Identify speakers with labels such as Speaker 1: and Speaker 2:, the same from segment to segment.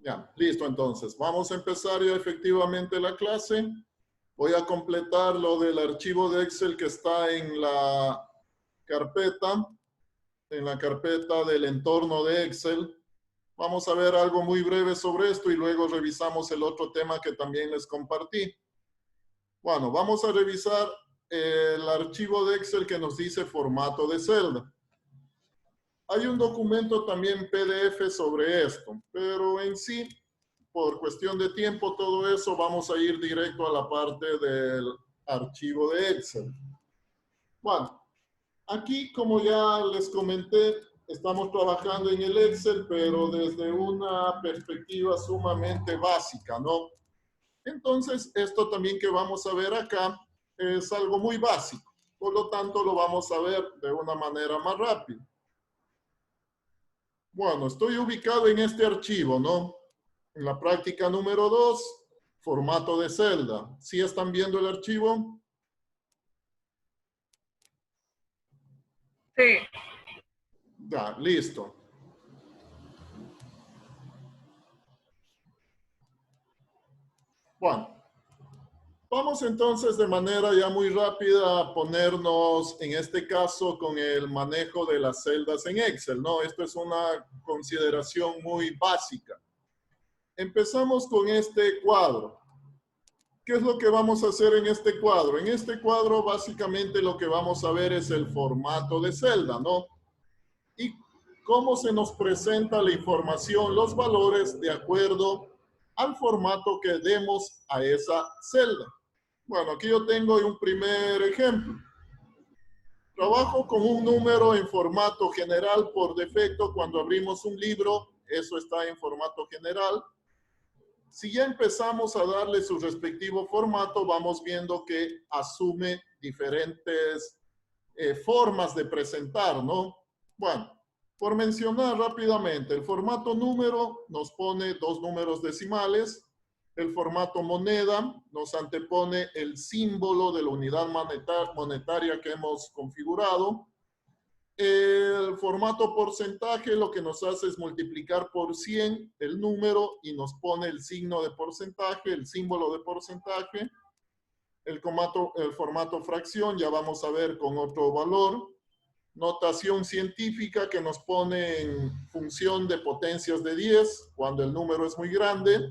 Speaker 1: Ya, listo entonces. Vamos a empezar ya efectivamente la clase. Voy a completar lo del archivo de Excel que está carpeta, en la carpeta del entorno de Excel. Vamos a ver algo muy breve sobre esto y luego revisamos el otro tema que también les compartí. Bueno, vamos a revisar el archivo de Excel que nos dice formato de celda. Hay un documento también PDF sobre esto, pero en sí, por cuestión de tiempo, todo eso vamos a ir directo a la parte del archivo de Excel. Bueno, aquí, como ya les comenté, estamos trabajando en el Excel, pero desde una perspectiva sumamente básica, ¿no? Entonces, esto también que vamos a ver acá es algo muy básico. Por lo tanto, lo vamos a ver de una manera más rápida. Bueno, estoy ubicado en este archivo, ¿no? En la práctica número 2, formato de celda. ¿Sí están viendo el archivo?
Speaker 2: Sí.
Speaker 1: Ya, listo. Bueno, vamos entonces de manera ya muy rápida a ponernos, en este caso, con el manejo de las celdas en Excel, ¿no? Esto es una consideración muy básica. Empezamos con este cuadro. ¿Qué es lo que vamos a hacer en este cuadro? En este cuadro, básicamente, lo que vamos a ver es el formato de celda, ¿no? Y cómo se nos presenta la información, los valores de acuerdo al formato que demos a esa celda. Bueno, aquí yo tengo un primer ejemplo. Trabajo con un número en formato general por defecto. Cuando abrimos un libro, eso está en formato general. Si ya empezamos a darle su respectivo formato, vamos viendo que asume diferentes formas de presentar, ¿no? Bueno, por mencionar rápidamente, el formato número nos pone dos números decimales. El formato moneda nos antepone el símbolo de la unidad monetaria que hemos configurado. El formato porcentaje lo que nos hace es multiplicar por 100 el número y nos pone el signo de porcentaje, el símbolo de porcentaje. El formato fracción ya vamos a ver con otro valor. Notación científica que nos pone en función de potencias de 10 cuando el número es muy grande.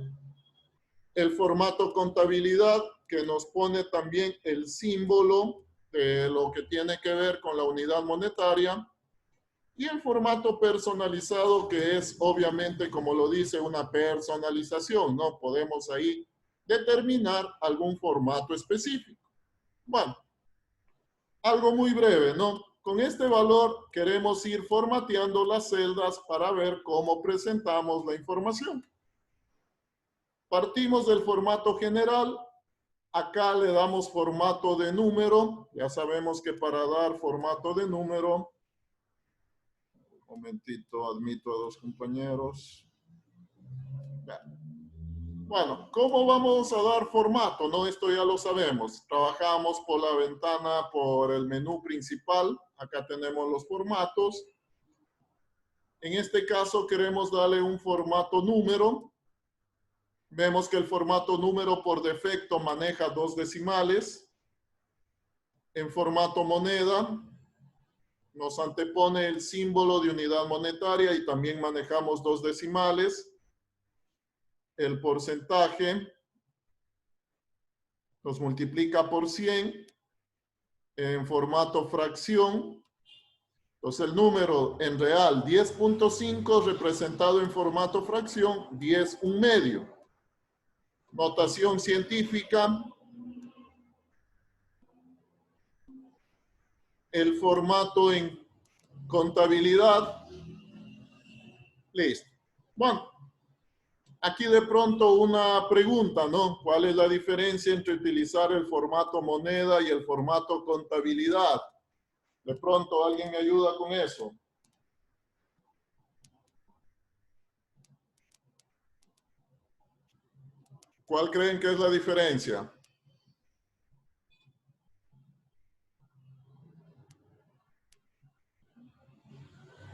Speaker 1: El formato contabilidad que nos pone también el símbolo de lo que tiene que ver con la unidad monetaria. Y el formato personalizado, que es obviamente, como lo dice, una personalización, ¿no? Podemos ahí determinar algún formato específico. Bueno, algo muy breve, ¿no? Con este valor queremos ir formateando las celdas para ver cómo presentamos la información. Partimos del formato general. Acá le damos formato de número. Ya sabemos que para dar formato de número, un momentito, admito a dos compañeros. Bueno, ¿cómo vamos a dar formato? No, esto ya lo sabemos. Trabajamos por la ventana, por el menú principal. Acá tenemos los formatos. En este caso queremos darle un formato número. Vemos que el formato número por defecto maneja dos decimales. En formato moneda nos antepone el símbolo de unidad monetaria y también manejamos dos decimales. El porcentaje nos multiplica por 100 en formato fracción. Entonces el número en real 10.5 representado en formato fracción 10 un medio. Notación científica. El formato en contabilidad. Listo. Bueno, aquí de pronto una pregunta, ¿no? ¿Cuál es la diferencia entre utilizar el formato moneda y el formato contabilidad? De pronto alguien me ayuda con eso. ¿Cuál creen que es la diferencia?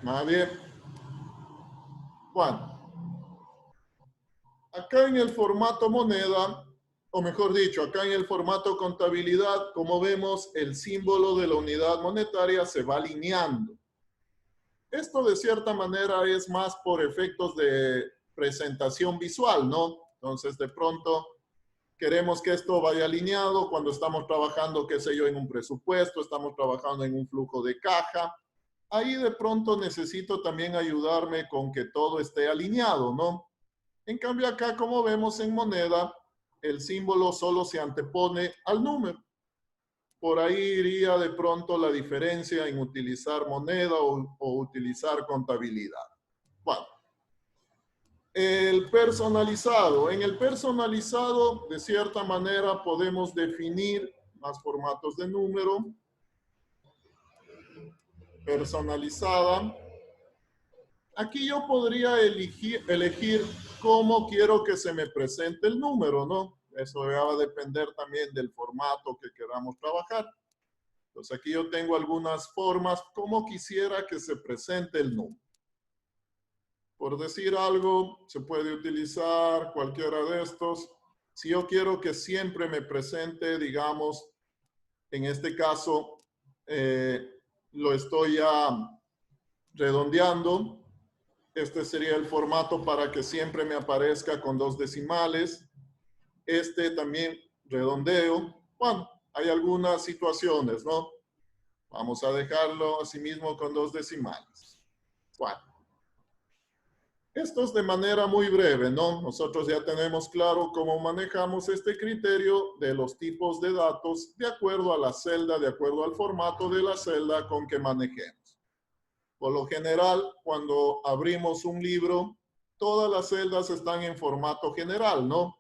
Speaker 1: Nadie. Bueno, acá en el formato moneda, o mejor dicho, acá en el formato contabilidad, como vemos, el símbolo de la unidad monetaria se va alineando. Esto de cierta manera es más por efectos de presentación visual, ¿no? Entonces, de pronto, queremos que esto vaya alineado cuando estamos trabajando, qué sé yo, en un presupuesto, estamos trabajando en un flujo de caja. Ahí de pronto necesito también ayudarme con que todo esté alineado, ¿no? En cambio acá, como vemos en moneda, el símbolo solo se antepone al número. Por ahí iría de pronto la diferencia en utilizar moneda o utilizar contabilidad. Bueno, el personalizado. En el personalizado, de cierta manera, podemos definir más formatos de número. Personalizada. Aquí yo podría elegir cómo quiero que se me presente el número, ¿no? Eso va a depender también del formato que queramos trabajar. Entonces aquí yo tengo algunas formas como quisiera que se presente el número. Por decir algo, se puede utilizar cualquiera de estos. Si yo quiero que siempre me presente, digamos, en este caso, lo estoy ya redondeando. Este sería el formato para que siempre me aparezca con 2 decimales. Este también redondeo. Bueno, hay algunas situaciones, ¿no? Vamos a dejarlo así mismo con 2 decimales. Bueno. Esto es de manera muy breve, ¿no? Nosotros ya tenemos claro cómo manejamos este criterio de los tipos de datos de acuerdo a la celda, de acuerdo al formato de la celda con que manejemos. Por lo general, cuando abrimos un libro, todas las celdas están en formato general, ¿no?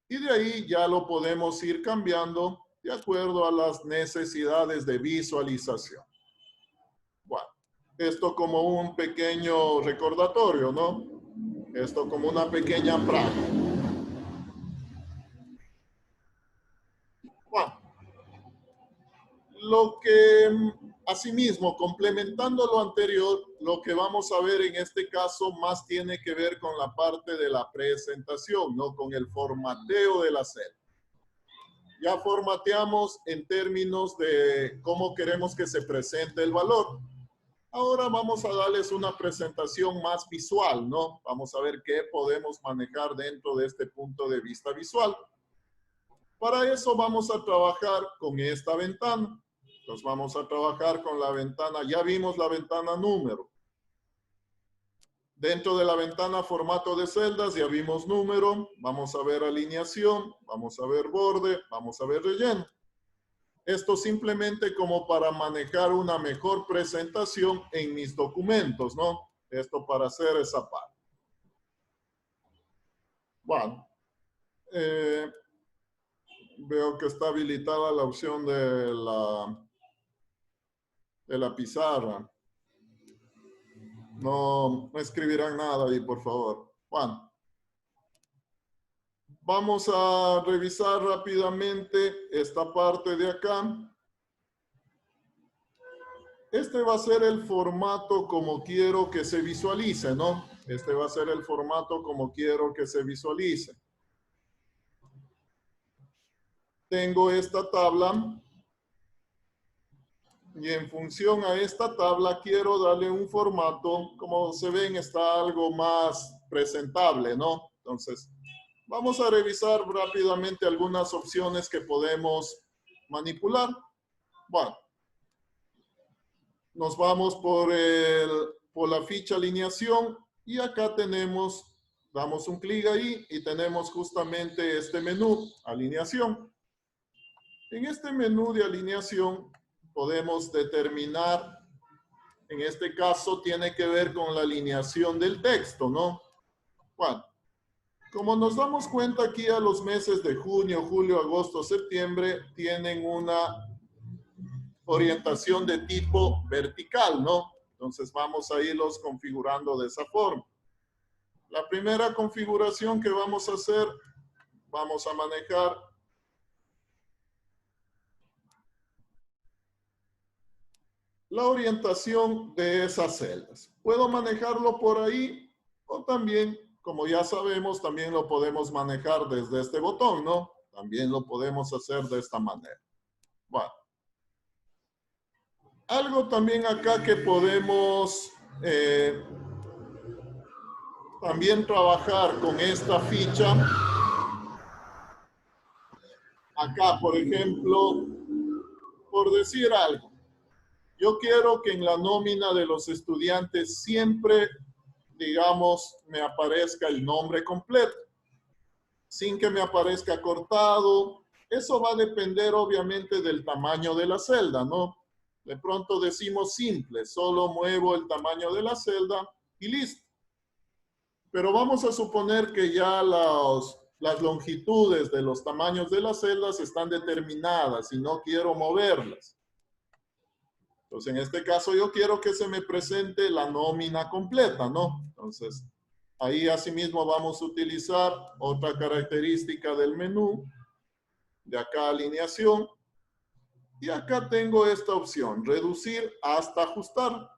Speaker 1: Y de ahí ya lo podemos ir cambiando de acuerdo a las necesidades de visualización. Bueno, esto como un pequeño recordatorio, ¿no? Esto como una pequeña práctica. Bueno, lo que, asimismo, complementando lo anterior, lo que vamos a ver en este caso más tiene que ver con la parte de la presentación, ¿no? Con el formateo de la celda. Ya formateamos en términos de cómo queremos que se presente el valor. Ahora vamos a darles una presentación más visual, ¿no? Vamos a ver qué podemos manejar dentro de este punto de vista visual. Para eso vamos a trabajar con esta ventana. Entonces vamos a trabajar con la ventana, ya vimos la ventana número. Dentro de la ventana formato de celdas ya vimos número, vamos a ver alineación, vamos a ver borde, vamos a ver relleno. Esto simplemente como para manejar una mejor presentación en mis documentos, ¿no? Esto para hacer esa parte. Bueno, veo que está habilitada la opción de la pizarra. No escribirán nada ahí, por favor. Bueno, vamos a revisar rápidamente esta parte de acá. Este va a ser el formato como quiero que se visualice, ¿no? Este va a ser el formato como quiero que se visualice. Tengo esta tabla y en función a esta tabla quiero darle un formato, como se ven, está algo más presentable, ¿no? Entonces, vamos a revisar rápidamente algunas opciones que podemos manipular. Bueno, nos vamos por la ficha alineación y acá tenemos, damos un clic ahí y tenemos justamente este menú, alineación. En este menú de alineación podemos determinar, en este caso tiene que ver con la alineación del texto, ¿no? Bueno, como nos damos cuenta aquí a los meses de junio, julio, agosto, septiembre, tienen una orientación de tipo vertical, ¿no? Entonces vamos a irlos configurando de esa forma. La primera configuración que vamos a hacer, vamos a manejar la orientación de esas celdas. Puedo manejarlo por ahí o también como ya sabemos, también lo podemos manejar desde este botón, ¿no? También lo podemos hacer de esta manera. Bueno. Algo también acá que podemos también trabajar con esta ficha. Acá, por ejemplo, por decir algo, yo quiero que en la nómina de los estudiantes siempre, digamos, me aparezca el nombre completo, sin que me aparezca cortado. Eso va a depender obviamente del tamaño de la celda, ¿no? De pronto decimos simple, solo muevo el tamaño de la celda y listo. Pero vamos a suponer que ya las longitudes de los tamaños de las celdas están determinadas y no quiero moverlas. Entonces, en este caso yo quiero que se me presente la nómina completa, ¿no? Entonces, ahí asimismo vamos a utilizar otra característica del menú. De acá alineación. Y acá tengo esta opción, reducir hasta ajustar.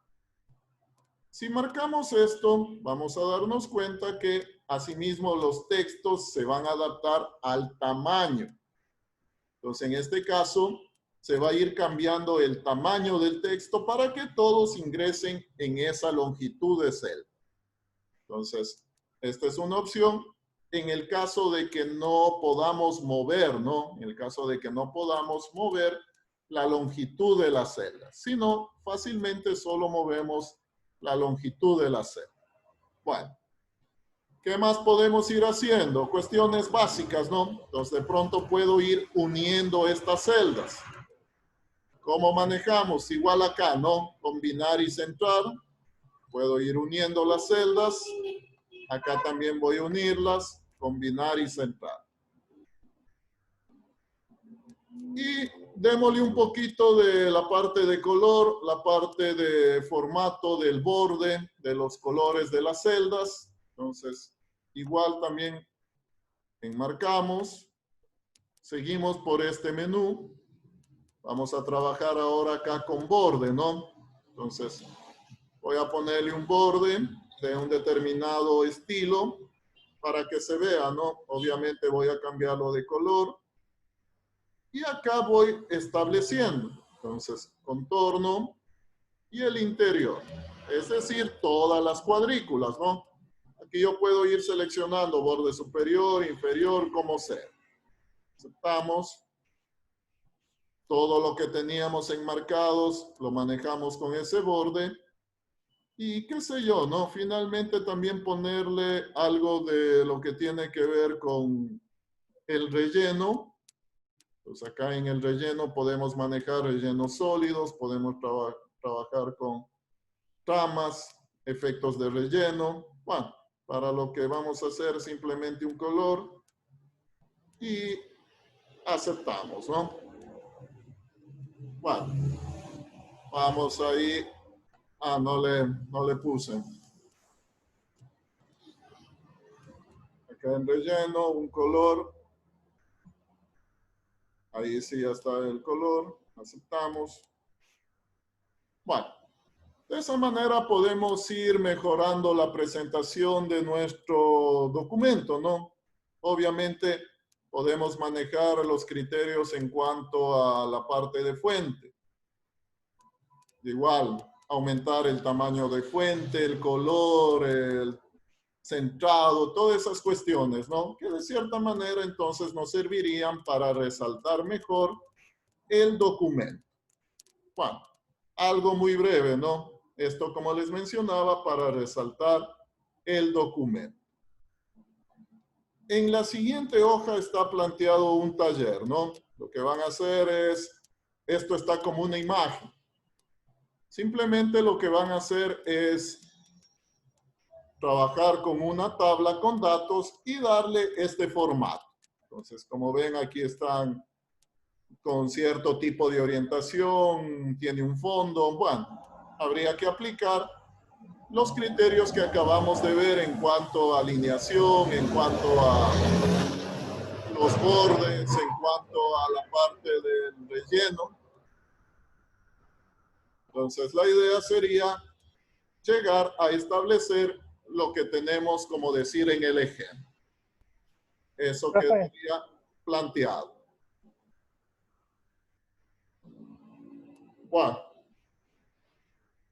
Speaker 1: Si marcamos esto, vamos a darnos cuenta que asimismo los textos se van a adaptar al tamaño. Entonces, en este caso, se va a ir cambiando el tamaño del texto para que todos ingresen en esa longitud de celda. Entonces, esta es una opción en el caso de que no podamos mover, ¿no? En el caso de que no podamos mover la longitud de la celda, sino fácilmente solo movemos la longitud de la celda. Bueno, ¿qué más podemos ir haciendo? Cuestiones básicas, ¿no? Entonces, de pronto puedo ir uniendo estas celdas. ¿Cómo manejamos? Igual acá, ¿no? Combinar y centrar. Puedo ir uniendo las celdas. Acá también voy a unirlas, combinar y centrar. Y démosle un poquito de la parte de color, la parte de formato del borde, de los colores de las celdas. Entonces, igual también enmarcamos. Seguimos por este menú. Vamos a trabajar ahora acá con borde, ¿no? Entonces, voy a ponerle un borde de un determinado estilo para que se vea, ¿no? Obviamente voy a cambiarlo de color. Y acá voy estableciendo. Entonces, contorno y el interior. Es decir, todas las cuadrículas, ¿no? Aquí yo puedo ir seleccionando borde superior, inferior, como sea. Aceptamos. Todo lo que teníamos enmarcados lo manejamos con ese borde. Y qué sé yo, ¿no? Finalmente también ponerle algo de lo que tiene que ver con el relleno. Pues acá en el relleno podemos manejar rellenos sólidos, podemos trabajar con tramas, efectos de relleno. Bueno, para lo que vamos a hacer simplemente un color y aceptamos, ¿no? Bueno, vamos ahí. Ah, no le puse. Acá en relleno, un color. Ahí sí ya está el color. Aceptamos. Bueno, de esa manera podemos ir mejorando la presentación de nuestro documento, ¿no? Obviamente podemos manejar los criterios en cuanto a la parte de fuente. Igual, aumentar el tamaño de fuente, el color, el centrado, todas esas cuestiones, ¿no? Que de cierta manera entonces nos servirían para resaltar mejor el documento. Bueno, algo muy breve, ¿no? Esto, como les mencionaba, para resaltar el documento. En la siguiente hoja está planteado un taller, ¿no? Lo que van a hacer es, esto está como una imagen. Simplemente lo que van a hacer es trabajar con una tabla con datos y darle este formato. Entonces, como ven, aquí están con cierto tipo de orientación, tiene un fondo. Bueno, habría que aplicar los criterios que acabamos de ver en cuanto a alineación, en cuanto a los bordes, en cuanto a la parte del relleno. Entonces, la idea sería llegar a establecer lo que tenemos, como decir, en el ejemplo. Eso
Speaker 2: Profe,
Speaker 1: quedaría planteado. Bueno,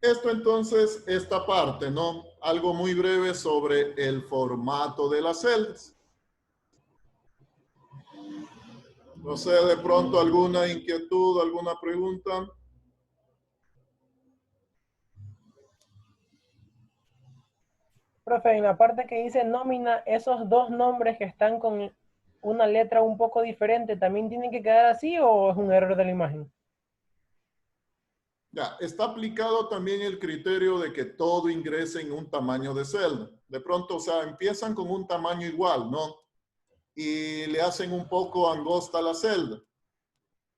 Speaker 1: esto entonces, esta parte, ¿no? Algo muy breve sobre el formato de las celdas. No sé, de pronto alguna inquietud, alguna pregunta.
Speaker 2: profe, en la parte que dice nómina, esos dos nombres que están con una letra un poco diferente, ¿también tienen que quedar así o es un error de la imagen?
Speaker 1: Ya, está aplicado también el criterio de que todo ingrese en un tamaño de celda. De pronto, o sea, empiezan con un tamaño igual, ¿no? Y le hacen un poco angosta la celda.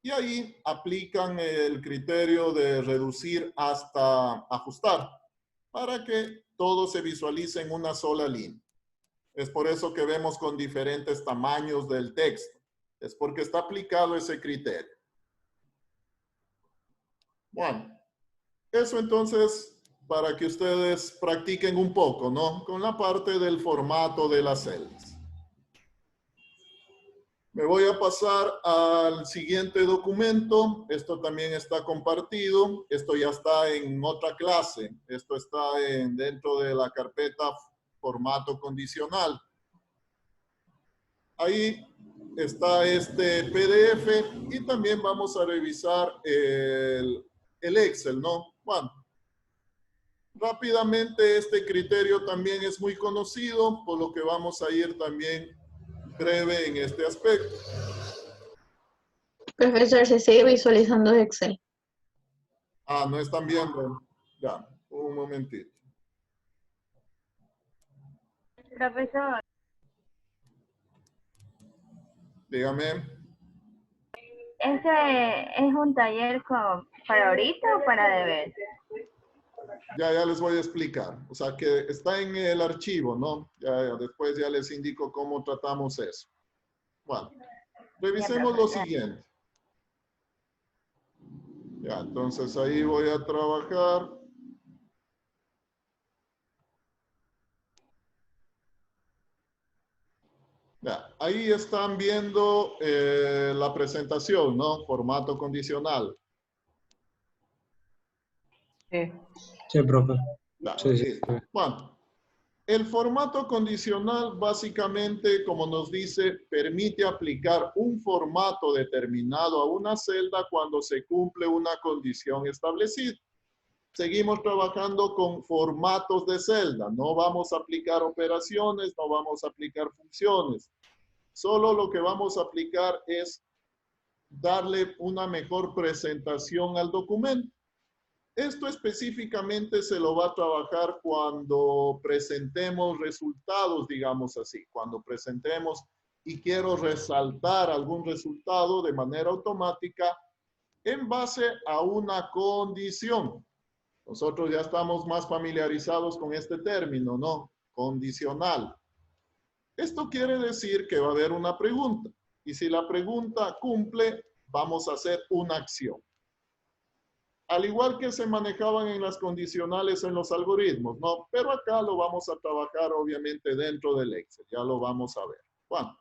Speaker 1: Y ahí aplican el criterio de reducir hasta ajustar para que todo se visualice en una sola línea. Es por eso que vemos con diferentes tamaños del texto. Es porque está aplicado ese criterio. Bueno, eso entonces para que ustedes practiquen un poco, ¿no? Con la parte del formato de las celdas. Me voy a pasar al siguiente documento. Esto también está compartido. Esto ya está en otra clase. Esto está dentro de la carpeta formato condicional. Ahí está este PDF y también vamos a revisar el Excel, ¿no? Bueno, rápidamente este criterio también es muy conocido, por lo que vamos a ir también breve en este aspecto.
Speaker 3: Profesor, se sigue visualizando Excel.
Speaker 1: Ah, no están viendo. Ya, un momentito.
Speaker 4: Profesor,
Speaker 1: Dígame.
Speaker 4: ¿ese es un taller para ahorita o para deber?
Speaker 1: Ya les voy a explicar. O sea, que está en el archivo, ¿no? Después ya les indico cómo tratamos eso. Bueno, revisemos lo siguiente. Ya, entonces ahí voy a trabajar. Ya, ahí están viendo la presentación, ¿no? Formato condicional.
Speaker 2: Sí.
Speaker 5: Sí, profe.
Speaker 1: Ya,
Speaker 5: Sí, sí.
Speaker 1: listo. Bueno, el formato condicional básicamente, como nos dice, permite aplicar un formato determinado a una celda cuando se cumple una condición establecida. Seguimos trabajando con formatos de celda. No vamos a aplicar operaciones, no vamos a aplicar funciones. Solo lo que vamos a aplicar es darle una mejor presentación al documento. Esto específicamente se lo va a trabajar cuando presentemos resultados, digamos así. Cuando presentemos y quiero resaltar algún resultado de manera automática en base a una condición. Nosotros ya estamos más familiarizados con este término, ¿no? Condicional. Esto quiere decir que va a haber una pregunta. Y si la pregunta cumple, vamos a hacer una acción. Al igual que se manejaban en las condicionales en los algoritmos, ¿no? Pero acá lo vamos a trabajar obviamente dentro del Excel. Ya lo vamos a ver. Bueno,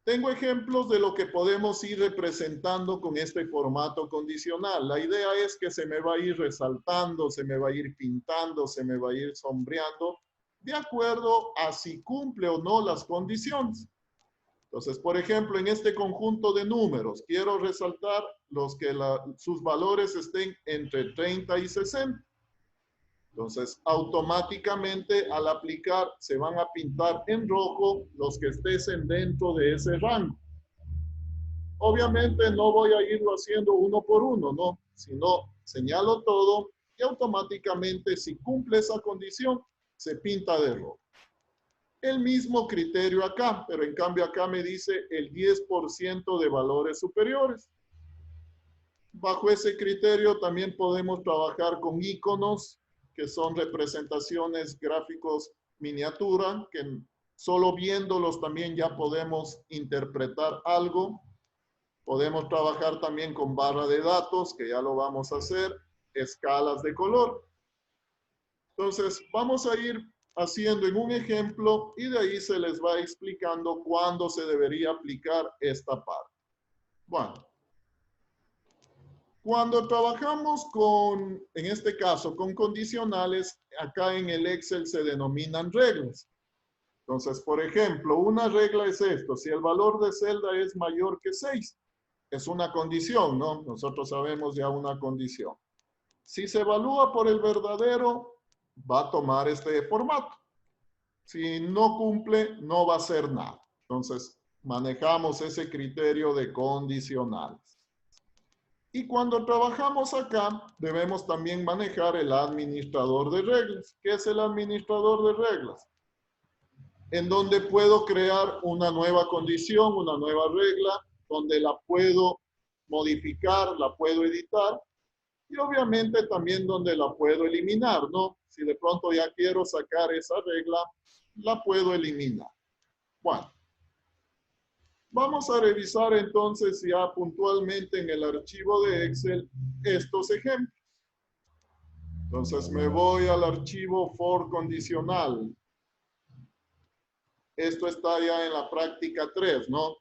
Speaker 1: tengo ejemplos de lo que podemos ir representando con este formato condicional. La idea es que se me va a ir resaltando, se me va a ir pintando, se me va a ir sombreando, de acuerdo a si cumple o no las condiciones. Entonces, por ejemplo, en este conjunto de números, quiero resaltar los que sus valores estén entre 30 y 60. Entonces, automáticamente al aplicar se van a pintar en rojo los que estén dentro de ese rango. Obviamente no voy a irlo haciendo uno por uno, ¿no? Sino señalo todo y automáticamente si cumple esa condición, se pinta de rojo. El mismo criterio acá, pero en cambio acá me dice el 10% de valores superiores. Bajo ese criterio también podemos trabajar con iconos, que son representaciones gráficos miniatura, que solo viéndolos también ya podemos interpretar algo. Podemos trabajar también con barra de datos, que ya lo vamos a hacer, escalas de color. Entonces, vamos a ir haciendo en un ejemplo y de ahí se les va explicando cuándo se debería aplicar esta parte. Bueno, cuando trabajamos con, en este caso, con condicionales, acá en el Excel se denominan reglas. Entonces, por ejemplo, una regla es esto. Si el valor de celda es mayor que 6, es una condición, ¿no? Nosotros sabemos ya una condición. Si se evalúa por el verdadero, va a tomar este formato. Si no cumple, no va a hacer nada. Entonces, manejamos ese criterio de condicionales. Y cuando trabajamos acá, debemos también manejar el administrador de reglas. ¿Qué es el administrador de reglas? En donde puedo crear una nueva condición, una nueva regla, donde la puedo modificar, la puedo editar, y obviamente también donde la puedo eliminar, ¿no? Si de pronto ya quiero sacar esa regla, la puedo eliminar. Bueno, vamos a revisar entonces ya puntualmente en el archivo de Excel estos ejemplos. Entonces me voy al archivo for condicional. Esto está ya en la práctica 3, ¿no?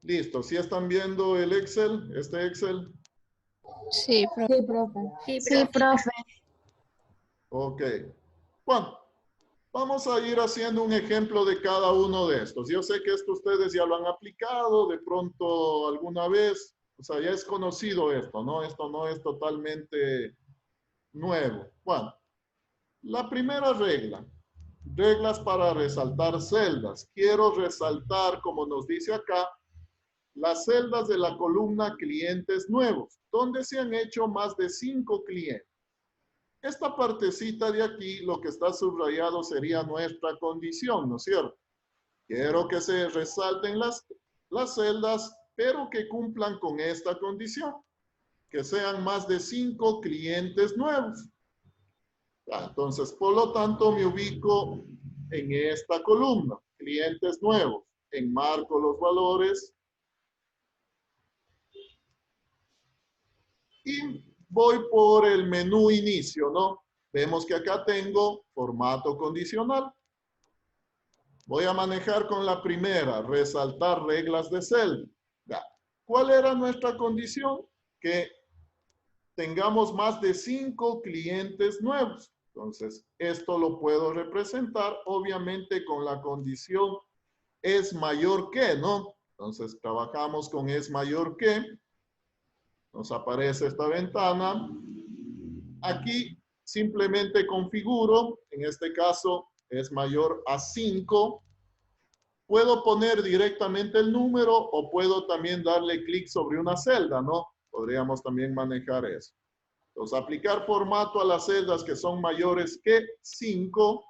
Speaker 1: Listo, ¿sí están viendo el Excel, este Excel?
Speaker 3: Sí, profe.
Speaker 5: Sí, profe.
Speaker 3: Sí, profe.
Speaker 1: Ok. Bueno, vamos a ir haciendo un ejemplo de cada uno de estos. Yo sé que esto ustedes ya lo han aplicado de pronto alguna vez. O sea, ya es conocido esto, ¿no? Esto no es totalmente nuevo. Bueno, la primera regla. Reglas para resaltar celdas. Quiero resaltar, como nos dice acá, las celdas de la columna clientes nuevos, donde se han hecho más de 5 clientes. Esta partecita de aquí, lo que está subrayado sería nuestra condición, ¿no es cierto? Quiero que se resalten las celdas, pero que cumplan con esta condición, que sean más de 5 clientes nuevos. Entonces, por lo tanto, me ubico en esta columna, clientes nuevos, enmarco los valores y voy por el menú inicio, ¿no? Vemos que acá tengo formato condicional. Voy a manejar con la primera, resaltar reglas de celda. ¿Cuál era nuestra condición? Que tengamos más de 5 clientes nuevos. Entonces, esto lo puedo representar, obviamente, con la condición es mayor que, ¿no? Entonces, trabajamos con es mayor que. Nos aparece esta ventana. Aquí simplemente configuro, en este caso es mayor a 5. Puedo poner directamente el número o puedo también darle clic sobre una celda, ¿no? Podríamos también manejar eso. Entonces, aplicar formato a las celdas que son mayores que 5.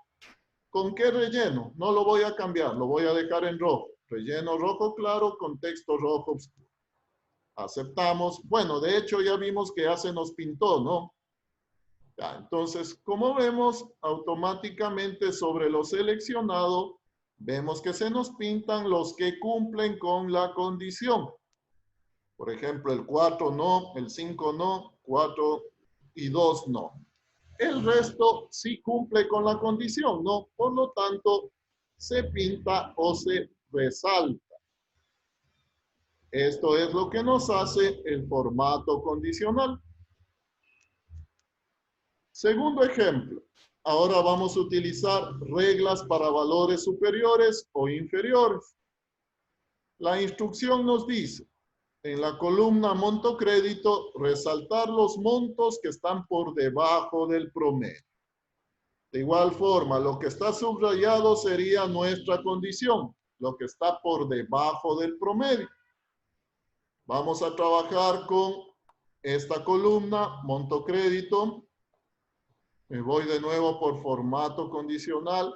Speaker 1: ¿Con qué relleno? No lo voy a cambiar, lo voy a dejar en rojo. Relleno rojo claro con texto rojo oscuro. Aceptamos. Bueno, de hecho ya vimos que ya se nos pintó, ¿no? Ya, entonces, como vemos, automáticamente sobre lo seleccionado, vemos que se nos pintan los que cumplen con la condición. Por ejemplo, el 4 no, el 5 no, 4 y 2 no. El resto sí cumple con la condición, ¿no? Por lo tanto, se pinta o se resalta. Esto es lo que nos hace el formato condicional. Segundo ejemplo. Ahora vamos a utilizar reglas para valores superiores o inferiores. La instrucción nos dice, en la columna monto crédito, resaltar los montos que están por debajo del promedio. De igual forma, lo que está subrayado sería nuestra condición, lo que está por debajo del promedio. Vamos a trabajar con esta columna, monto crédito. Me voy de nuevo por formato condicional,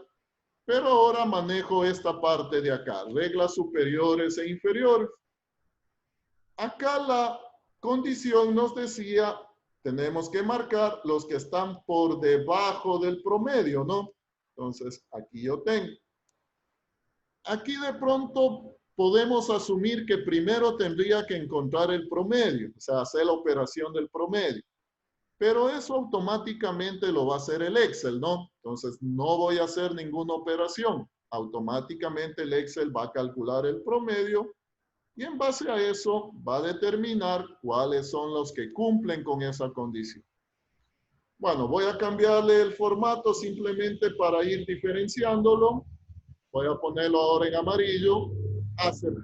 Speaker 1: pero ahora manejo esta parte de acá, reglas superiores e inferiores. Acá la condición nos decía, tenemos que marcar los que están por debajo del promedio, ¿no? Entonces, aquí yo tengo. Aquí de pronto podemos asumir que primero tendría que encontrar el promedio, o sea, hacer la operación del promedio. Pero eso automáticamente lo va a hacer el Excel, ¿no? Entonces, no voy a hacer ninguna operación. Automáticamente el Excel va a calcular el promedio y en base a eso va a determinar cuáles son los que cumplen con esa condición. Bueno, voy a cambiarle el formato simplemente para ir diferenciándolo. Voy a ponerlo ahora en amarillo. Aceptar.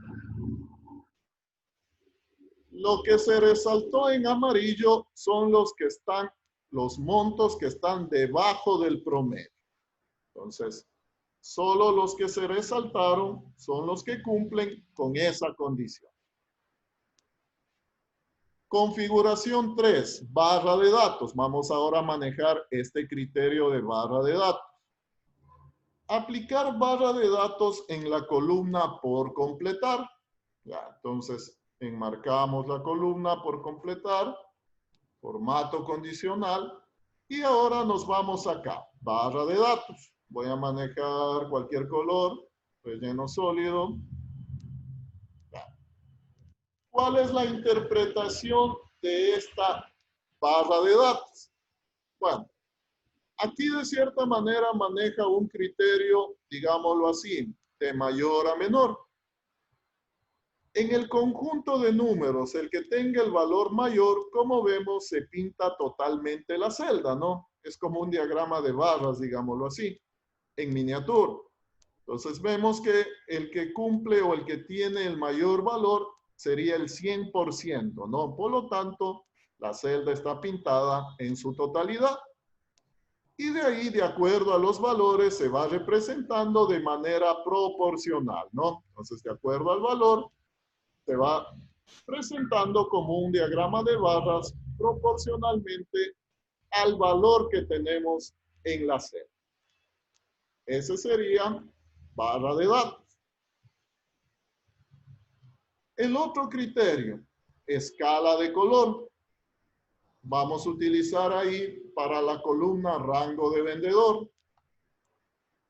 Speaker 1: Lo que se resaltó en amarillo son los montos que están debajo del promedio. Entonces, solo los que se resaltaron son los que cumplen con esa condición. Configuración 3, barra de datos. Vamos ahora a manejar este criterio de barra de datos. Aplicar barra de datos en la columna por completar. Ya, entonces, enmarcamos la columna por completar, formato condicional, y ahora nos vamos acá, barra de datos. Voy a manejar cualquier color, relleno sólido. ¿Cuál es la interpretación de esta barra de datos? Bueno, aquí de cierta manera maneja un criterio, digámoslo así, de mayor a menor. En el conjunto de números, el que tenga el valor mayor, como vemos, se pinta totalmente la celda, ¿no? Es como un diagrama de barras, digámoslo así, en miniatura. Entonces vemos que el que cumple o el que tiene el mayor valor sería el 100%, ¿no? Por lo tanto, la celda está pintada en su totalidad. Y de ahí, de acuerdo a los valores, se va representando de manera proporcional, ¿no? Entonces, de acuerdo al valor, se va presentando como un diagrama de barras proporcionalmente al valor que tenemos en la celda. Ese sería barra de datos. El otro criterio, escala de color. Vamos a utilizar ahí para la columna rango de vendedor.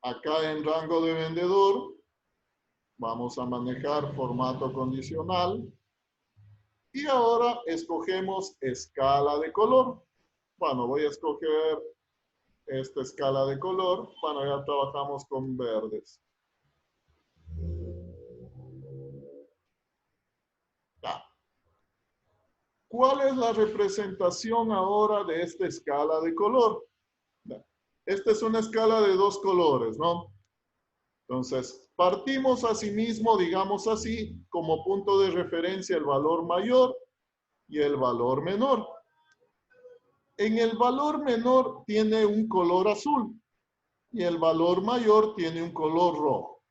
Speaker 1: Acá en rango de vendedor vamos a manejar formato condicional. Y ahora escogemos escala de color. Bueno, voy a escoger esta escala de color. Bueno, ya trabajamos con verdes. Ya. ¿Cuál es la representación ahora de esta escala de color? Esta es una escala de 2 colores, ¿no? Entonces, partimos asimismo, digamos así, como punto de referencia el valor mayor y el valor menor. En el valor menor tiene un color azul y el valor mayor tiene un color rojo.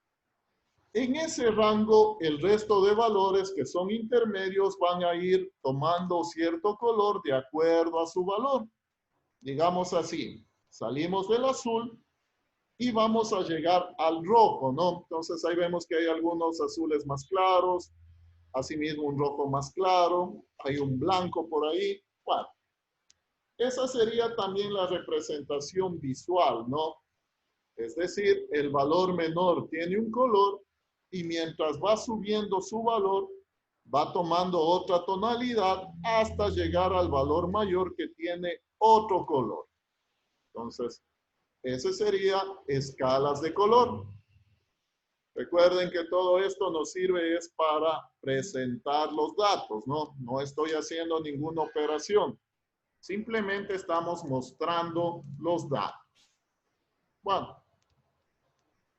Speaker 1: En ese rango, el resto de valores que son intermedios van a ir tomando cierto color de acuerdo a su valor. Digamos así, salimos del azul y vamos a llegar al rojo, ¿no? Entonces ahí vemos que hay algunos azules más claros, asimismo un rojo más claro, hay un blanco por ahí. Bueno, esa sería también la representación visual, ¿no? Es decir, el valor menor tiene un color y mientras va subiendo su valor, va tomando otra tonalidad hasta llegar al valor mayor que tiene otro color. Entonces, ese sería escalas de color. Recuerden que todo esto nos sirve es para presentar los datos, ¿no? No estoy haciendo ninguna operación. Simplemente estamos mostrando los datos. Bueno.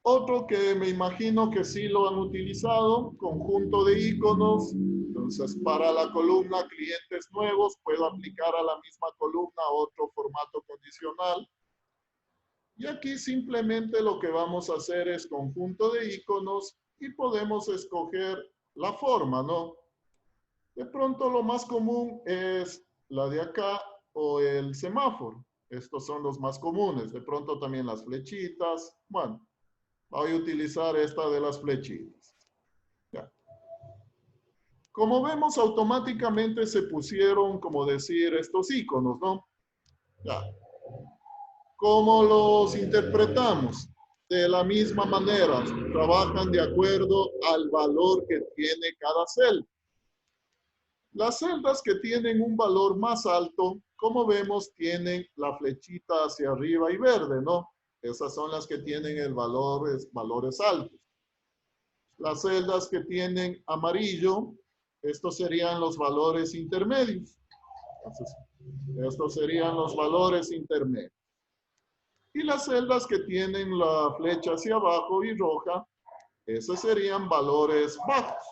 Speaker 1: Otro que me imagino que sí lo han utilizado, conjunto de iconos. Entonces, para la columna clientes nuevos, puedo aplicar a la misma columna otro formato condicional. Y aquí simplemente lo que vamos a hacer es conjunto de iconos y podemos escoger la forma, ¿no? De pronto lo más común es la de acá o el semáforo. Estos son los más comunes. De pronto también las flechitas. Bueno. Voy a utilizar esta de las flechitas. Ya. Como vemos, automáticamente se pusieron, como decir, estos iconos, ¿no? Ya. ¿Cómo los interpretamos? De la misma manera, trabajan de acuerdo al valor que tiene cada celda. Las celdas que tienen un valor más alto, como vemos, tienen la flechita hacia arriba y verde, ¿no? Esas son las que tienen valores altos. Las celdas que tienen amarillo, estos serían los valores intermedios. Entonces, estos serían los valores intermedios. Y las celdas que tienen la flecha hacia abajo y roja, esos serían valores bajos.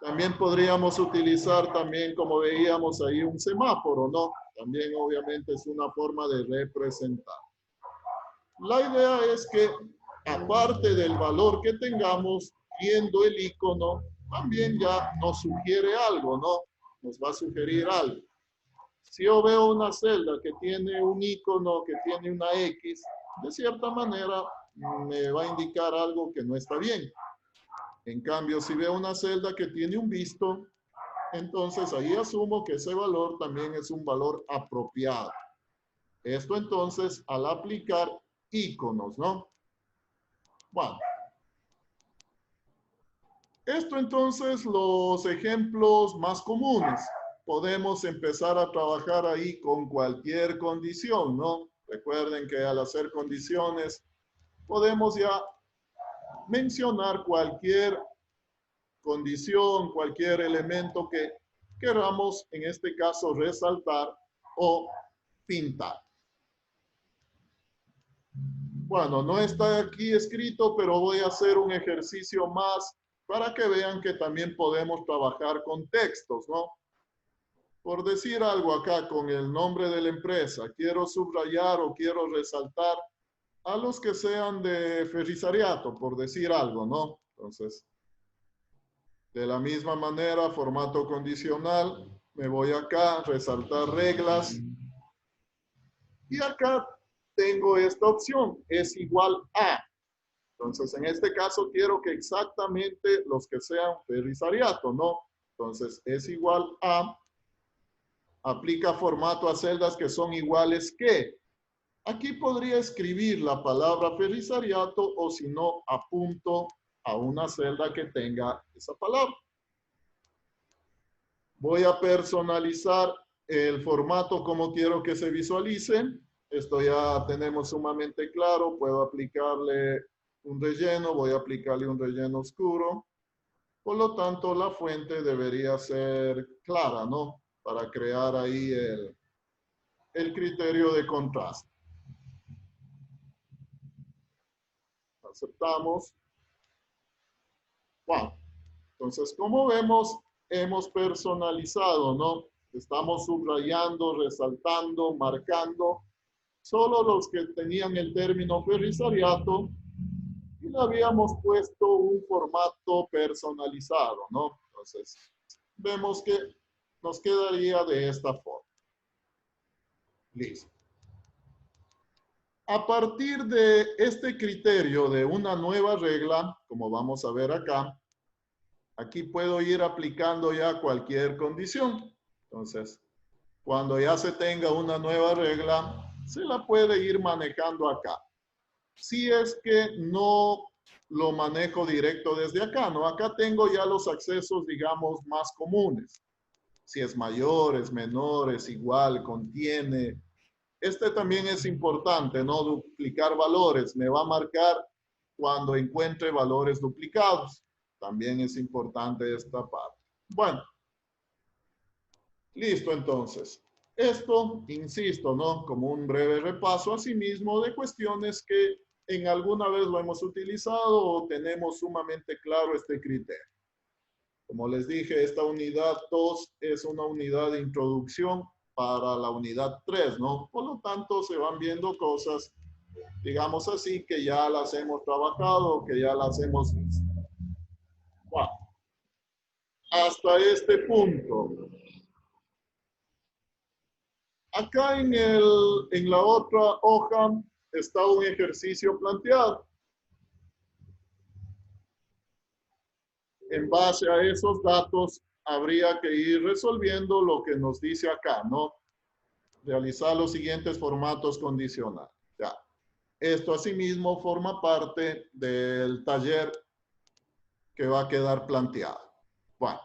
Speaker 1: También podríamos utilizar también, como veíamos ahí, un semáforo, ¿no? También obviamente es una forma de representar. La idea es que, aparte del valor que tengamos, viendo el icono, también ya nos sugiere algo, ¿no? Nos va a sugerir algo. Si yo veo una celda que tiene un icono, que tiene una X, de cierta manera me va a indicar algo que no está bien. En cambio, si veo una celda que tiene un visto, entonces ahí asumo que ese valor también es un valor apropiado. Esto entonces al aplicar iconos, ¿no? Bueno. Esto entonces los ejemplos más comunes. Podemos empezar a trabajar ahí con cualquier condición, ¿no? Recuerden que al hacer condiciones podemos ya mencionar cualquier condición, cualquier elemento que queramos, en este caso, resaltar o pintar. Bueno, no está aquí escrito, pero voy a hacer un ejercicio más para que vean que también podemos trabajar con textos, ¿no? Por decir algo acá con el nombre de la empresa, quiero subrayar o quiero resaltar a los que sean de Ferrizariato, por decir algo, ¿no? Entonces, de la misma manera, formato condicional, me voy acá, resaltar reglas. Y acá tengo esta opción, es igual a. Entonces, en este caso, quiero que exactamente los que sean Ferrizariato, ¿no? Entonces, es igual a, aplica formato a celdas que son iguales que. Aquí podría escribir la palabra Ferrizariato o si no, apunto a una celda que tenga esa palabra. Voy a personalizar el formato como quiero que se visualice. Esto ya tenemos sumamente claro. Puedo aplicarle un relleno, voy a aplicarle un relleno oscuro. Por lo tanto, la fuente debería ser clara, ¿no? Para crear ahí el criterio de contraste. Aceptamos. Wow. Entonces, como vemos, hemos personalizado, ¿no? Estamos subrayando, resaltando, marcando solo los que tenían el término Ferrizariato y le habíamos puesto un formato personalizado, ¿no? Entonces, vemos que nos quedaría de esta forma. Listo. A partir de este criterio de una nueva regla, como vamos a ver acá, aquí puedo ir aplicando ya cualquier condición. Entonces, cuando ya se tenga una nueva regla, se la puede ir manejando acá. Si es que no lo manejo directo desde acá, ¿no? Acá tengo ya los accesos, digamos, más comunes. Si es mayor, es menor, es igual, contiene. Este también es importante, ¿no? Duplicar valores. Me va a marcar cuando encuentre valores duplicados. También es importante esta parte. Bueno. Listo, entonces. Esto, insisto, ¿no? Como un breve repaso, asimismo, de cuestiones que en alguna vez lo hemos utilizado o tenemos sumamente claro este criterio. Como les dije, esta unidad 2 es una unidad de introducción para la unidad 3, ¿no? Por lo tanto, se van viendo cosas, digamos así, que ya las hemos trabajado, que ya las hemos visto. Wow. Hasta este punto. Acá en la otra hoja está un ejercicio planteado. En base a esos datos, habría que ir resolviendo lo que nos dice acá, ¿no? Realizar los siguientes formatos condicionales. Ya. Esto asimismo forma parte del taller que va a quedar planteado. Bueno.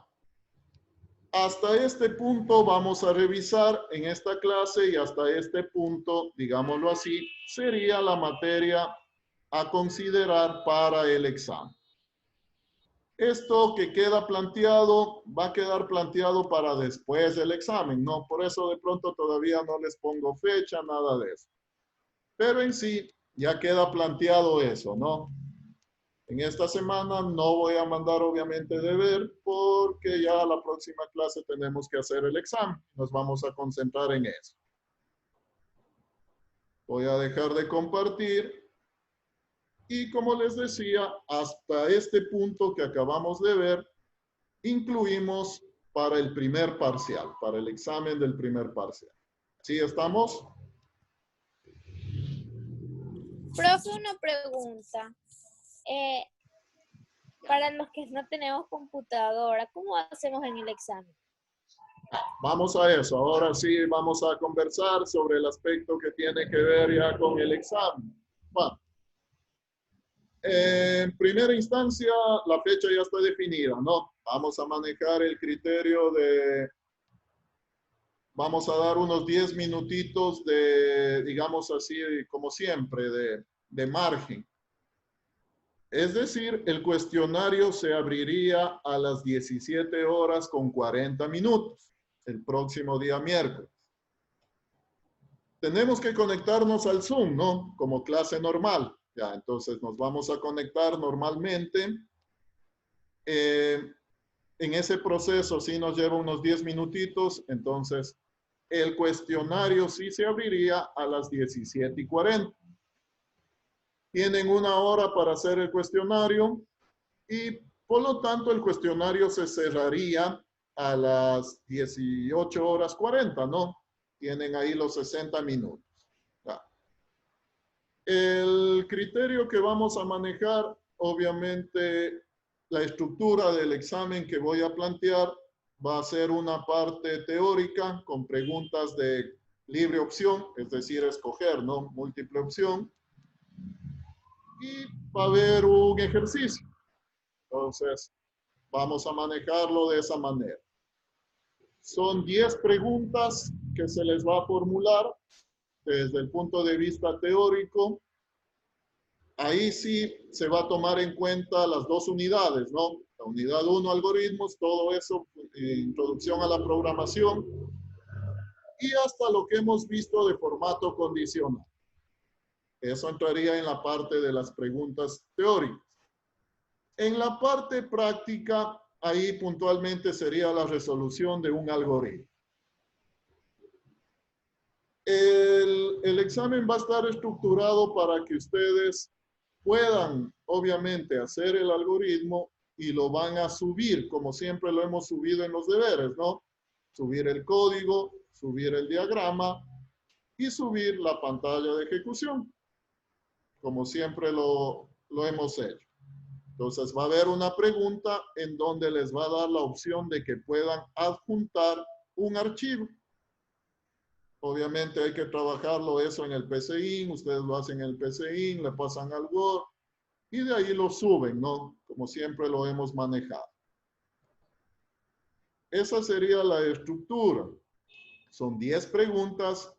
Speaker 1: Hasta este punto vamos a revisar en esta clase y hasta este punto, digámoslo así, sería la materia a considerar para el examen. Esto que queda planteado va a quedar planteado para después del examen, ¿no? Por eso de pronto todavía no les pongo fecha, nada de eso. Pero en sí ya queda planteado eso, ¿no? En esta semana no voy a mandar obviamente deber porque ya la próxima clase tenemos que hacer el examen. Nos vamos a concentrar en eso. Voy a dejar de compartir. Y como les decía, hasta este punto que acabamos de ver, incluimos para el primer parcial, para el examen del primer parcial. ¿Sí estamos?
Speaker 5: Profe, una pregunta. Para los que no tenemos computadora, ¿cómo hacemos en el examen?
Speaker 1: Vamos a eso. Ahora sí vamos a conversar sobre el aspecto que tiene que ver ya con el examen. Bueno, en primera instancia, la fecha ya está definida, ¿no? Vamos a manejar el criterio de... Vamos a dar unos 10 minutitos de, digamos así, como siempre, de margen. Es decir, el cuestionario se abriría a las 17 horas con 40 minutos, el próximo día miércoles. Tenemos que conectarnos al Zoom, ¿no? Como clase normal. Ya, entonces nos vamos a conectar normalmente. En ese proceso sí nos lleva unos 10 minutitos, entonces el cuestionario sí se abriría a las 17:40. Tienen una hora para hacer el cuestionario y por lo tanto el cuestionario se cerraría a las 18:40, ¿no? Tienen ahí los 60 minutos. Ya. El criterio que vamos a manejar, obviamente, la estructura del examen que voy a plantear va a ser una parte teórica con preguntas de libre opción, es decir, escoger, ¿no? Múltiple opción. Y va a haber un ejercicio. Entonces, vamos a manejarlo de esa manera. Son 10 preguntas que se les va a formular desde el punto de vista teórico. Ahí sí se va a tomar en cuenta las dos unidades, ¿no? La unidad 1, algoritmos, todo eso, introducción a la programación, y hasta lo que hemos visto de formato condicional. Eso entraría en la parte de las preguntas teóricas. En la parte práctica, ahí puntualmente sería la resolución de un algoritmo. El examen va a estar estructurado para que ustedes puedan, obviamente, hacer el algoritmo y lo van a subir, como siempre lo hemos subido en los deberes, ¿no? Subir el código, subir el diagrama y subir la pantalla de ejecución, como siempre lo hemos hecho. Entonces va a haber una pregunta en donde les va a dar la opción de que puedan adjuntar un archivo. Obviamente hay que trabajarlo eso en el PCIN, ustedes lo hacen en el PCIN, le pasan al Word y de ahí lo suben, ¿no? Como siempre lo hemos manejado. Esa sería la estructura. Son 10 preguntas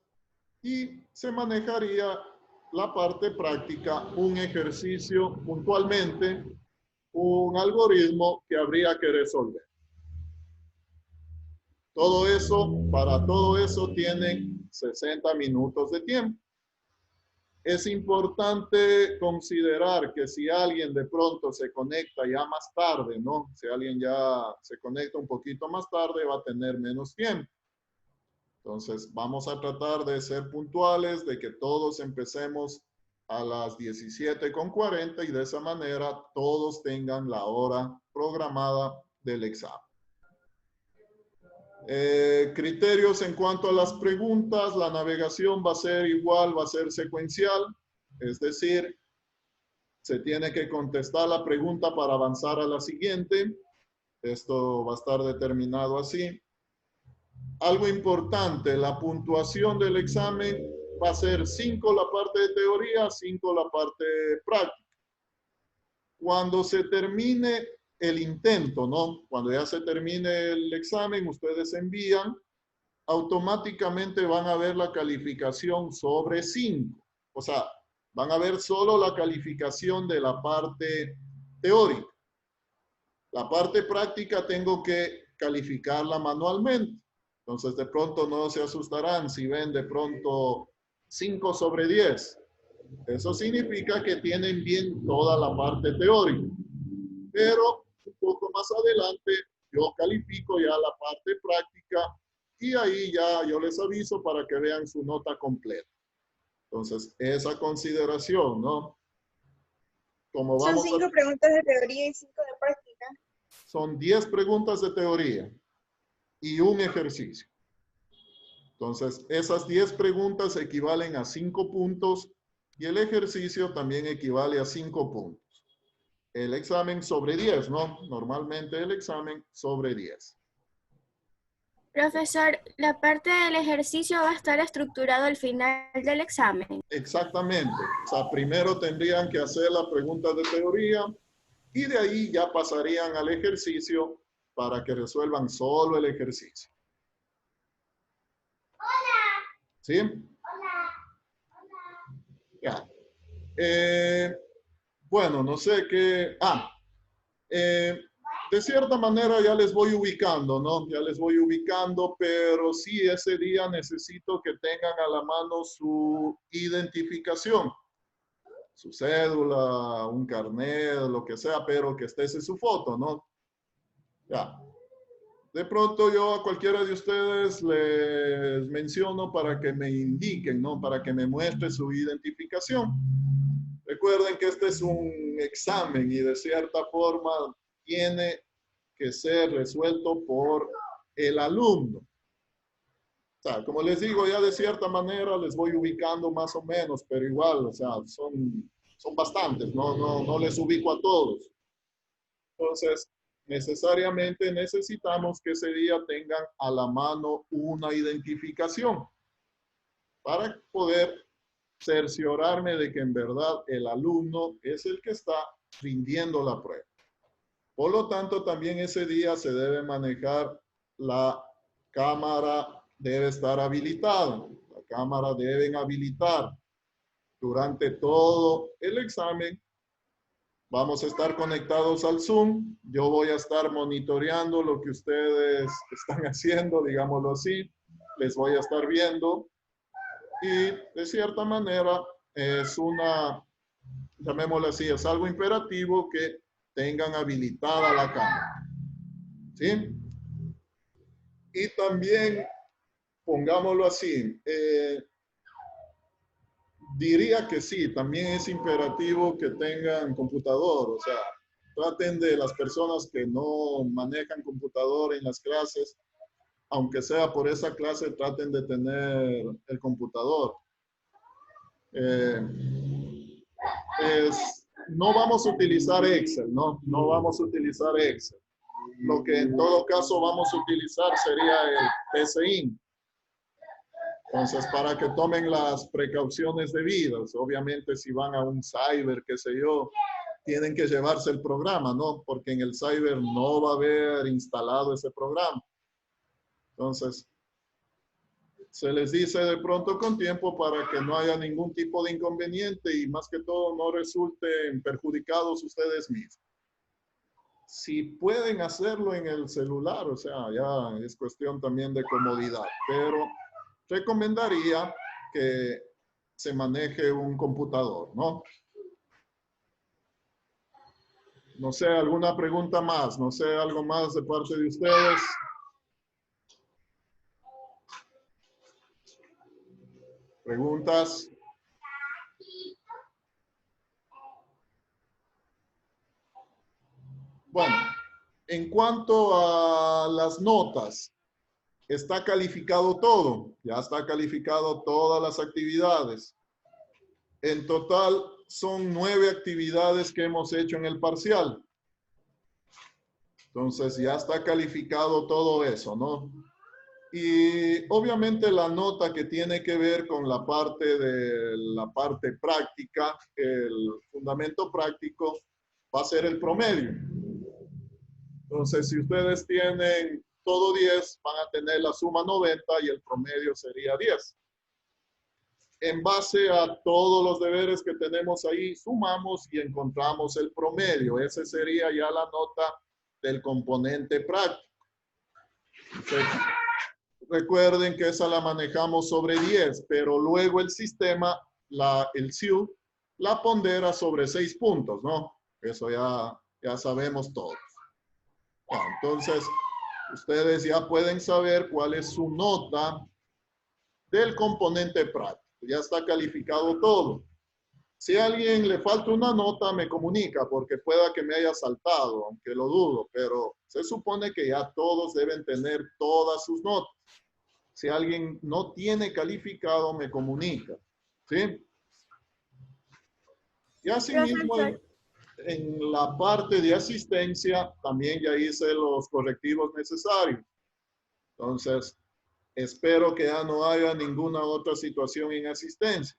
Speaker 1: y se manejaría la parte práctica, un ejercicio puntualmente, un algoritmo que habría que resolver. Todo eso, para todo eso tienen 60 minutos de tiempo. Es importante considerar que si alguien de pronto se conecta ya más tarde, ¿no? Si alguien ya se conecta un poquito más tarde, va a tener menos tiempo. Entonces, vamos a tratar de ser puntuales, de que todos empecemos a las 17:40 y de esa manera todos tengan la hora programada del examen. Criterios en cuanto a las preguntas, la navegación va a ser igual, va a ser secuencial, es decir, se tiene que contestar la pregunta para avanzar a la siguiente. Esto va a estar determinado así. Algo importante, la puntuación del examen va a ser 5 la parte de teoría, 5 la parte práctica. Cuando se termine el intento, ¿no? Cuando ya se termine el examen, ustedes envían, automáticamente van a ver la calificación sobre 5. O sea, van a ver solo la calificación de la parte teórica. La parte práctica tengo que calificarla manualmente. Entonces, de pronto no se asustarán si ven de pronto 5 sobre 10. Eso significa que tienen bien toda la parte teórica. Pero un poco más adelante yo califico ya la parte práctica y ahí ya yo les aviso para que vean su nota completa. Entonces, esa consideración, ¿no? Como
Speaker 6: Son
Speaker 1: vamos
Speaker 6: 5 preguntas de teoría y 5 de práctica.
Speaker 1: son 10 preguntas de teoría y un ejercicio. Entonces, esas 10 preguntas equivalen a 5 puntos y el ejercicio también equivale a 5 puntos. El examen sobre 10, ¿no? Normalmente el examen sobre 10.
Speaker 7: Profesor, la parte del ejercicio va a estar estructurado al final del examen.
Speaker 1: Exactamente. O sea, primero tendrían que hacer las preguntas de teoría y de ahí ya pasarían al ejercicio para que resuelvan solo el ejercicio. ¿Sí? Ya. Bueno, no sé qué... de cierta manera ya les voy ubicando, ¿no? Ya les voy ubicando, pero sí ese día necesito que tengan a la mano su identificación. Su cédula, un carnet, lo que sea, pero que esté en su foto, ¿no? Ya. De pronto yo a cualquiera de ustedes les menciono para que me indiquen, ¿no? Para que me muestre su identificación. Recuerden que este es un examen y de cierta forma tiene que ser resuelto por el alumno. O sea, como les digo, ya de cierta manera les voy ubicando más o menos, pero igual, o sea, son bastantes, no les ubico a todos. Entonces, necesariamente necesitamos que ese día tengan a la mano una identificación para poder cerciorarme de que en verdad el alumno es el que está rindiendo la prueba. Por lo tanto, también ese día se debe manejar la cámara, debe estar habilitada. La cámara deben habilitar durante todo el examen. Vamos a estar conectados al Zoom. Yo voy a estar monitoreando lo que ustedes están haciendo, digámoslo así. Les voy a estar viendo. Y de cierta manera es una, llamémoslo así, es algo imperativo que tengan habilitada la cámara. ¿Sí? Y también, pongámoslo así, diría que sí, también es imperativo que tengan computador. O sea, traten de las personas que no manejan computador en las clases, aunque sea por esa clase, traten de tener el computador. No vamos a utilizar Excel, ¿no? No vamos a utilizar Excel. Lo que en todo caso vamos a utilizar sería el PCIN. Entonces, para que tomen las precauciones debidas, obviamente si van a un cyber, qué sé yo, tienen que llevarse el programa, ¿no? Porque en el cyber no va a haber instalado ese programa. Entonces, se les dice de pronto con tiempo para que no haya ningún tipo de inconveniente y más que todo no resulten perjudicados ustedes mismos. Si pueden hacerlo en el celular, o sea, ya es cuestión también de comodidad, pero recomendaría que se maneje un computador, ¿no? No sé, alguna pregunta más, no sé, algo más de parte de ustedes. ¿Preguntas? Bueno, en cuanto a las notas, está calificado todo, ya está calificado todas las actividades. En total son 9 actividades que hemos hecho en el parcial. Entonces ya está calificado todo eso, ¿no? Y obviamente la nota que tiene que ver con la parte de la parte práctica, el fundamento práctico, va a ser el promedio. Entonces, si ustedes tienen todo 10, van a tener la suma 90 y el promedio sería 10. En base a todos los deberes que tenemos ahí, sumamos y encontramos el promedio. Ese sería ya la nota del componente práctico. Entonces, recuerden que esa la manejamos sobre 10, pero luego el sistema, el SIU, la pondera sobre 6 puntos, ¿no? Eso ya sabemos todos. Bueno, entonces, ustedes ya pueden saber cuál es su nota del componente práctico. Ya está calificado todo. Si a alguien le falta una nota, me comunica, porque pueda que me haya saltado, aunque lo dudo, pero se supone que ya todos deben tener todas sus notas. Si alguien no tiene calificado, me comunica. ¿Sí? Y asimismo, en la parte de asistencia, también ya hice los correctivos necesarios. Entonces, espero que ya no haya ninguna otra situación en asistencia.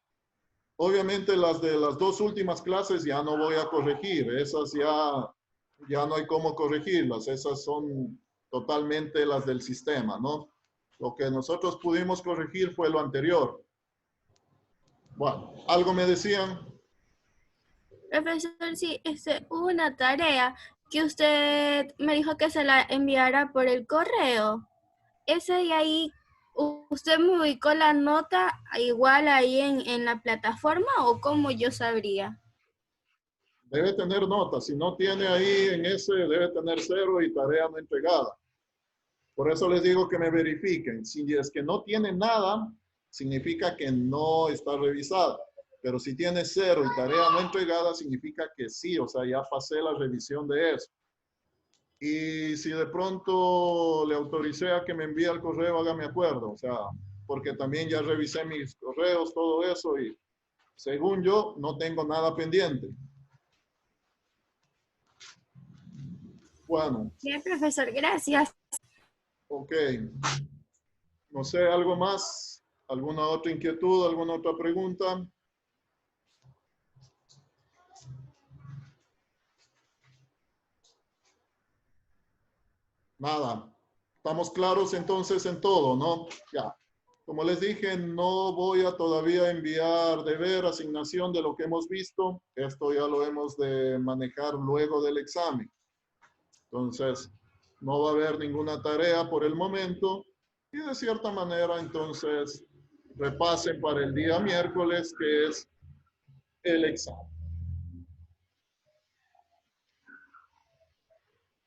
Speaker 1: Obviamente las de las 2 últimas clases ya no voy a corregir. Esas ya no hay cómo corregirlas. Esas son totalmente las del sistema, ¿no? Lo que nosotros pudimos corregir fue lo anterior. Bueno, ¿algo me decían?
Speaker 7: Profesor, sí, hubo una tarea que usted me dijo que se la enviara por el correo. Ese de ahí, ¿usted me ubicó la nota igual ahí en la plataforma o cómo yo sabría?
Speaker 1: Debe tener nota. Si no tiene ahí en ese, debe tener 0 y tarea no entregada. Por eso les digo que me verifiquen. Si es que no tiene nada, significa que no está revisada. Pero si tiene 0 y tarea no entregada, significa que sí. O sea, ya pasé la revisión de eso. Y si de pronto le autoricé a que me envíe el correo, hágame acuerdo. O sea, porque también ya revisé mis correos, todo eso. Y según yo, no tengo nada pendiente. Bueno.
Speaker 7: Bien, profesor, gracias.
Speaker 1: Ok. No sé, ¿algo más? ¿Alguna otra inquietud? ¿Alguna otra pregunta? Nada. Estamos claros entonces en todo, ¿no? Ya. Como les dije, no voy a todavía enviar deber, asignación de lo que hemos visto. Esto ya lo hemos de manejar luego del examen. Entonces, no va a haber ninguna tarea por el momento. Y de cierta manera, entonces, repasen para el día miércoles, que es el examen.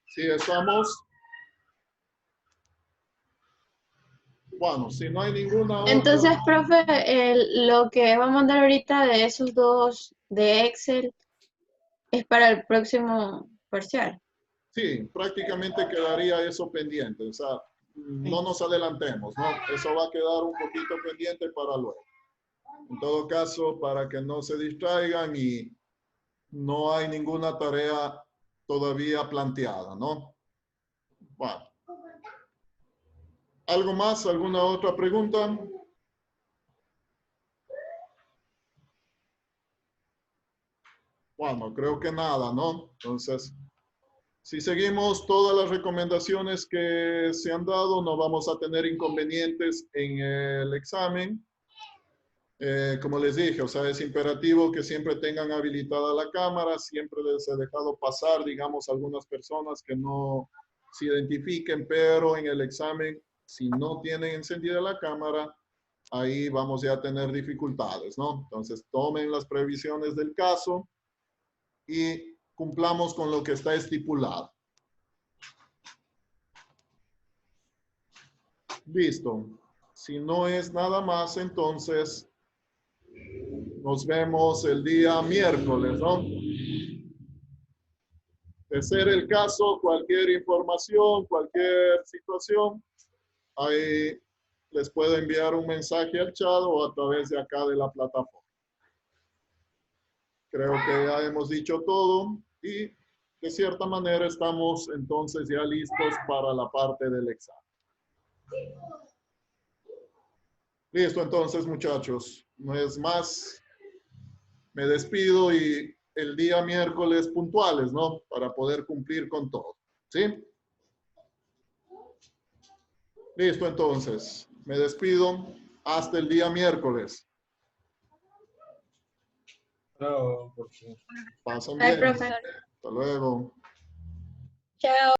Speaker 1: ¿Sí estamos? Bueno, si no hay ninguna otra...
Speaker 3: Entonces, profe, lo que va a mandar ahorita de esos 2 de Excel es para el próximo parcial.
Speaker 1: Sí, prácticamente quedaría eso pendiente. O sea, no nos adelantemos, ¿no? Eso va a quedar un poquito pendiente para luego. En todo caso, para que no se distraigan y no hay ninguna tarea todavía planteada, ¿no? Bueno. ¿Algo más? ¿Alguna otra pregunta? Bueno, creo que nada, ¿no? Entonces, si seguimos todas las recomendaciones que se han dado, no vamos a tener inconvenientes en el examen. Como les dije, o sea, es imperativo que siempre tengan habilitada la cámara, siempre les he dejado pasar, digamos, algunas personas que no se identifiquen, pero en el examen, si no tienen encendida la cámara, ahí vamos ya a tener dificultades, ¿no? Entonces, tomen las previsiones del caso y cumplamos con lo que está estipulado. Listo. Si no es nada más, entonces nos vemos el día miércoles, ¿no? De ser el caso, cualquier información, cualquier situación, ahí les puedo enviar un mensaje al chat o a través de acá de la plataforma. Creo que ya hemos dicho todo y de cierta manera estamos entonces ya listos para la parte del examen. Listo, entonces, muchachos. No es más. Me despido y el día miércoles puntuales, ¿no? Para poder cumplir con todo. ¿Sí? Listo, entonces. Me despido hasta el día miércoles.
Speaker 2: No, porque...
Speaker 1: Pasen
Speaker 3: Bye,
Speaker 1: bien.
Speaker 3: profe.
Speaker 1: Hasta luego.
Speaker 6: Chao.